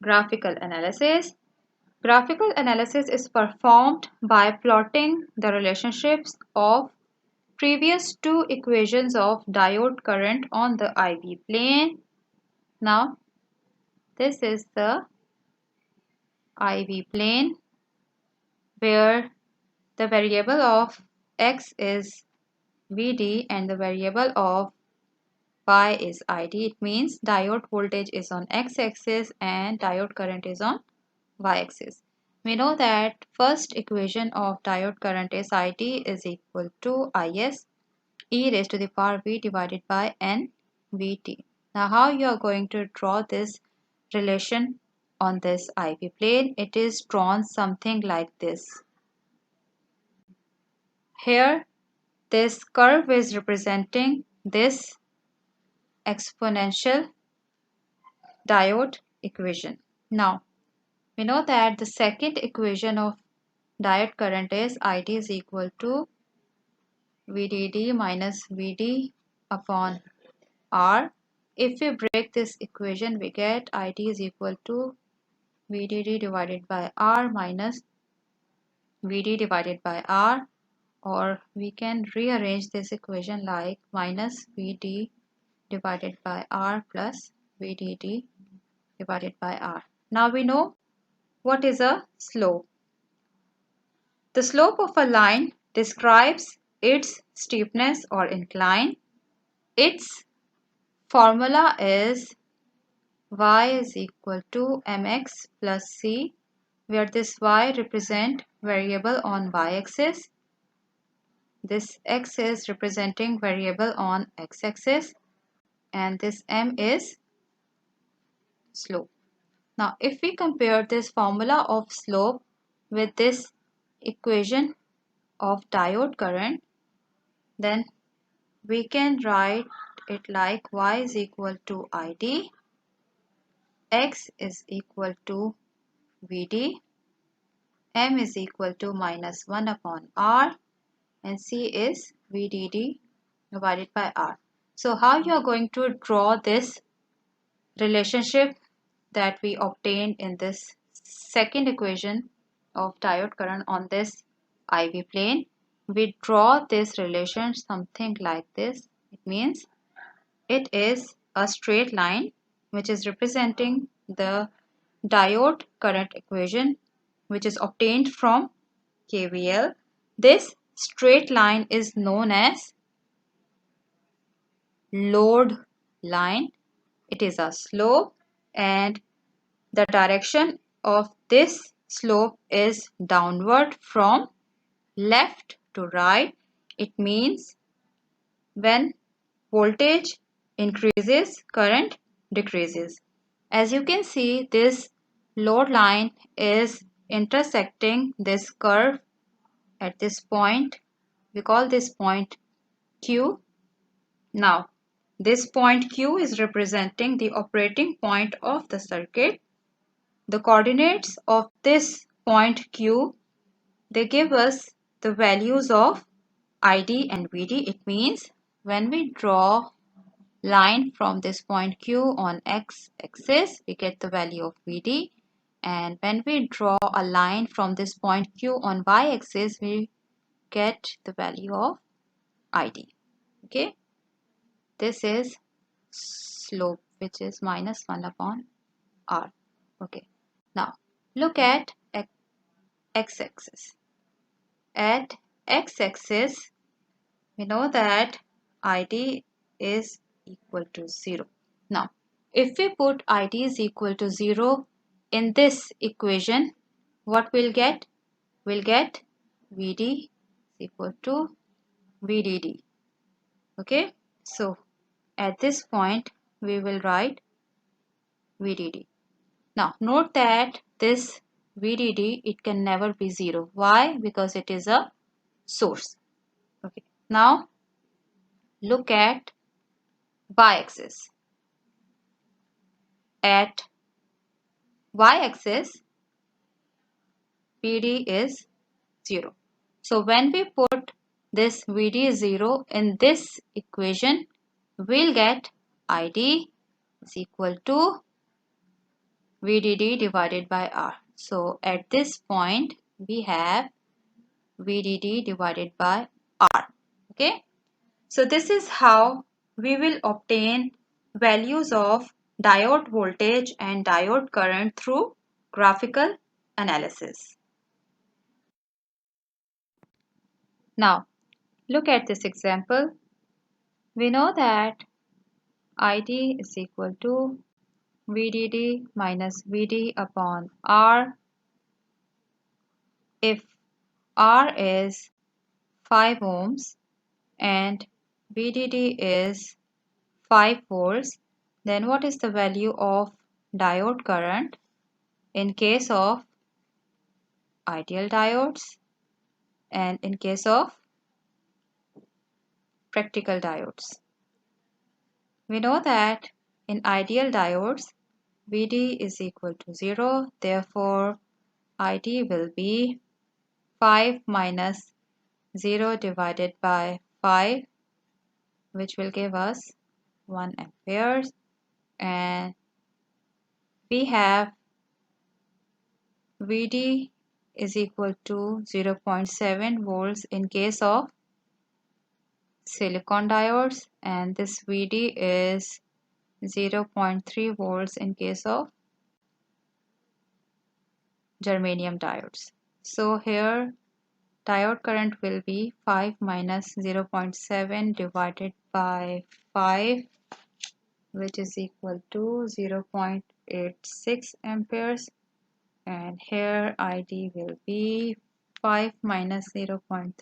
Graphical analysis. Graphical analysis is performed by plotting the relationships of previous two equations of diode current on the IV plane. Now, this is the IV plane where the variable of X is Vd and the variable of Y is Id. It means diode voltage is on X-axis and diode current is on Y-axis. We know that first equation of diode current is Id is equal to Is e raised to the power V divided by N Vt. Now how you are going to draw this relation on this IV plane? It is drawn something like this. Here this curve is representing this exponential diode equation. Now we know that the second equation of diode current is Id is equal to VDD minus VD upon R. If we break this equation, we get Id is equal to VDD divided by R minus VD divided by R, or we can rearrange this equation like minus VD divided by R plus VDD divided by R. Now we know what is a slope. The slope of a line describes its steepness or incline. Its formula is y is equal to mx plus c, where this y represent variable on y-axis, this x is representing variable on x-axis, and this m is slope. Now if we compare this formula of slope with this equation of diode current, then we can write it like y is equal to Id, x is equal to Vd, m is equal to minus 1 upon R, and c is Vdd divided by R. So how you are going to draw this relationship that we obtained in this second equation of diode current on this IV plane? We draw this relation something like this. It means it is a straight line which is representing the diode current equation which is obtained from KVL. This straight line is known as load line. It is a slope and the direction of this slope is downward from left to right. It means when voltage increases, current decreases. As you can see, this load line is intersecting this curve at this point. We call this point Q. Now, this point Q is representing the operating point of the circuit. The coordinates of this point Q, they give us the values of Id and Vd. It means when we draw line from this point Q on x-axis, we get the value of Vd, and when we draw a line from this point Q on y-axis, we get the value of Id. Okay, this is slope which is minus 1 upon R. Okay, now look at x-axis. At x-axis, we know that Id is equal to 0. Now, if we put Id is equal to 0 in this equation, what we'll get? We'll get Vd is equal to Vdd. Okay, so at this point, we will write Vdd. Now, note that this Vdd, it can never be 0. Why? Because it is a source. Okay, now look at y-axis. At y-axis, Vd is 0. So when we put this Vd 0 in this equation, we'll get Id is equal to VDD divided by R. So at this point we have VDD divided by R. Okay. So this is how we will obtain values of diode voltage and diode current through graphical analysis. Now look at this example. We know that ID is equal to VDD minus VD upon R if R is 5 ohms and VDD is 5 volts, then what is the value of diode current in case of ideal diodes and in case of practical diodes? We know that in ideal diodes VD is equal to 0, therefore ID will be 5 minus 0 divided by 5, which will give us 1 ampere, and we have VD is equal to 0.7 volts in case of silicon diodes, and this VD is 0.3 volts in case of germanium diodes. So here diode current will be 5 minus 0.7 divided by 5, which is equal to 0.86 amperes, and here ID will be 5 minus 0.3